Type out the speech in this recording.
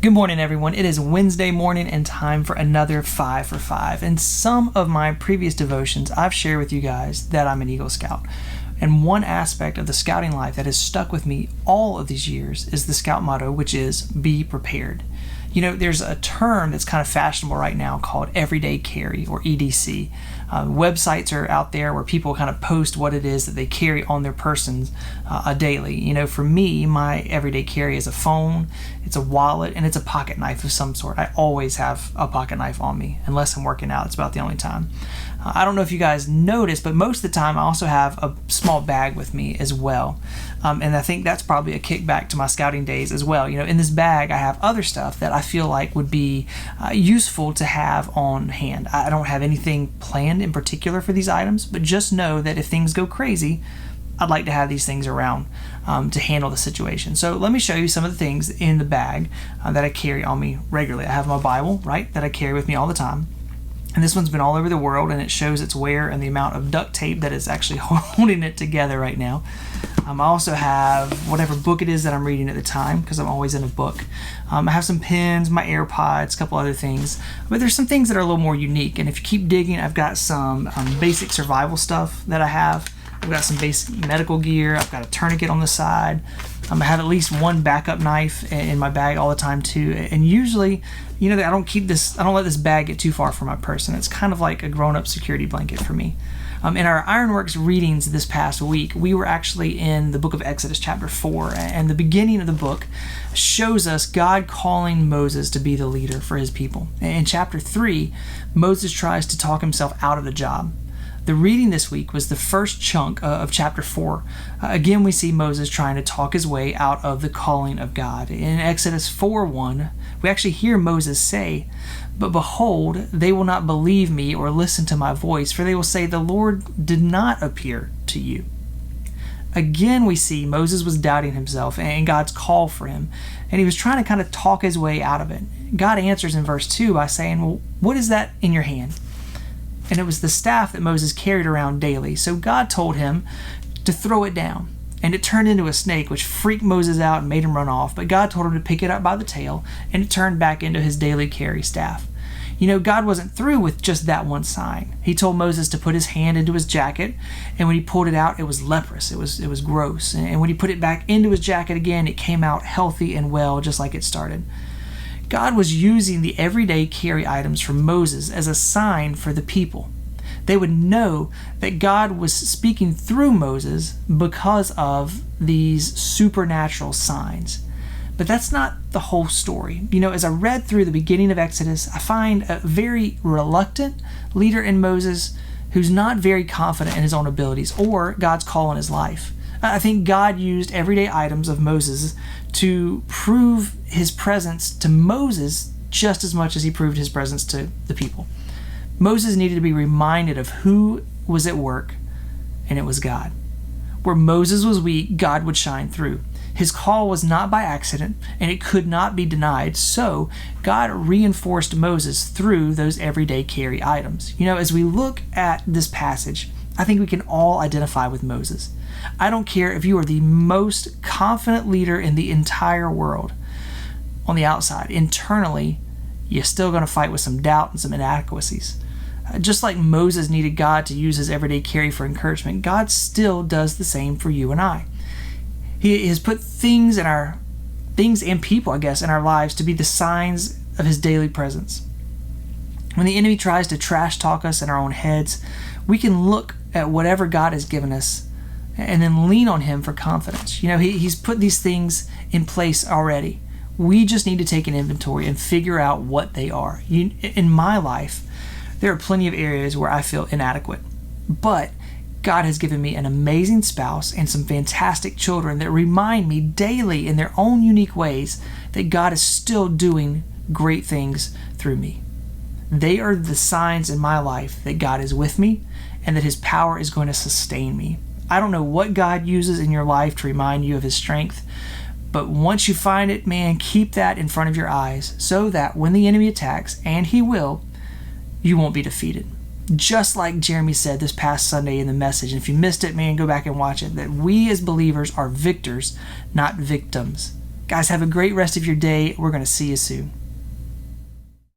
Good morning, everyone. It is Wednesday morning and time for another 5 for 5. In some of my previous devotions, I've shared with you guys that I'm an Eagle Scout. And one aspect of the scouting life that has stuck with me all of these years is the Scout motto, which is be prepared. You know, there's a term that's kind of fashionable right now called everyday carry, or EDC. Websites are out there where people kind of post what it is that they carry on their persons daily. You know, for me, my everyday carry is a phone, it's a wallet, and it's a pocket knife of some sort. I always have a pocket knife on me, unless I'm working out. It's about the only time. I don't know if you guys noticed, but most of the time I also have a small bag with me as well. And I think that's probably a kickback to my scouting days as well. You know, in this bag I have other stuff that I feel like would be useful to have on hand. I don't have anything planned in particular for these items, but just know that if things go crazy, I'd like to have these things around to handle the situation. So let me show you some of the things in the bag that I carry on me regularly. I have my Bible, right, that I carry with me all the time. And this one's been all over the world, and it shows its wear and the amount of duct tape that is actually holding it together right now. I also have whatever book it is that I'm reading at the time, because I'm always in a book. I have some pens, my AirPods, a couple other things. But there's some things that are a little more unique. And if you keep digging, I've got some basic survival stuff that I have. I've got some basic medical gear. I've got a tourniquet on the side. I have at least one backup knife in my bag all the time too. And usually, you know, I don't let this bag get too far from my person. It's kind of like a grown-up security blanket for me. In our Ironworks readings this past week, we were actually in the book of Exodus chapter 4, and the beginning of the book shows us God calling Moses to be the leader for his people. In chapter 3, Moses tries to talk himself out of the job. The reading this week was the first chunk of chapter 4. Again, we see Moses trying to talk his way out of the calling of God. In Exodus 4:1, we actually hear Moses say, "But behold, they will not believe me or listen to my voice, for they will say, 'The Lord did not appear to you.'" Again, we see Moses was doubting himself and God's call for him, and he was trying to kind of talk his way out of it. God answers in verse 2 by saying, "Well, what is that in your hand?" And it was the staff that Moses carried around daily. So God told him to throw it down. And it turned into a snake, which freaked Moses out and made him run off. But God told him to pick it up by the tail, and it turned back into his daily carry staff. You know, God wasn't through with just that one sign. He told Moses to put his hand into his jacket, and when he pulled it out, it was leprous. It was gross. And when he put it back into his jacket again, it came out healthy and well, just like it started. God was using the everyday carry items from Moses as a sign for the people. They would know that God was speaking through Moses because of these supernatural signs. But that's not the whole story. You know, as I read through the beginning of Exodus, I find a very reluctant leader in Moses who's not very confident in his own abilities or God's call on his life. I think God used everyday items of Moses to prove his presence to Moses just as much as he proved his presence to the people. Moses needed to be reminded of who was at work, and it was God. Where Moses was weak, God would shine through. His call was not by accident, and it could not be denied, so God reinforced Moses through those everyday carry items. You know, as we look at this passage, I think we can all identify with Moses. I don't care if you are the most confident leader in the entire world. On the outside, internally, you're still going to fight with some doubt and some inadequacies. Just like Moses needed God to use his everyday carry for encouragement, God still does the same for you and I. He has put things and people, I guess, in our lives to be the signs of his daily presence. When the enemy tries to trash talk us in our own heads, we can look at whatever God has given us and then lean on him for confidence. You know, he's put these things in place already. We just need to take an inventory and figure out what they are. In my life, there are plenty of areas where I feel inadequate, but God has given me an amazing spouse and some fantastic children that remind me daily in their own unique ways that God is still doing great things through me. They are the signs in my life that God is with me and that his power is going to sustain me. I don't know what God uses in your life to remind you of his strength, but once you find it, man, keep that in front of your eyes so that when the enemy attacks, and he will, you won't be defeated. Just like Jeremy said this past Sunday in the message, and if you missed it, man, go back and watch it, that we as believers are victors, not victims. Guys, have a great rest of your day. We're going to see you soon.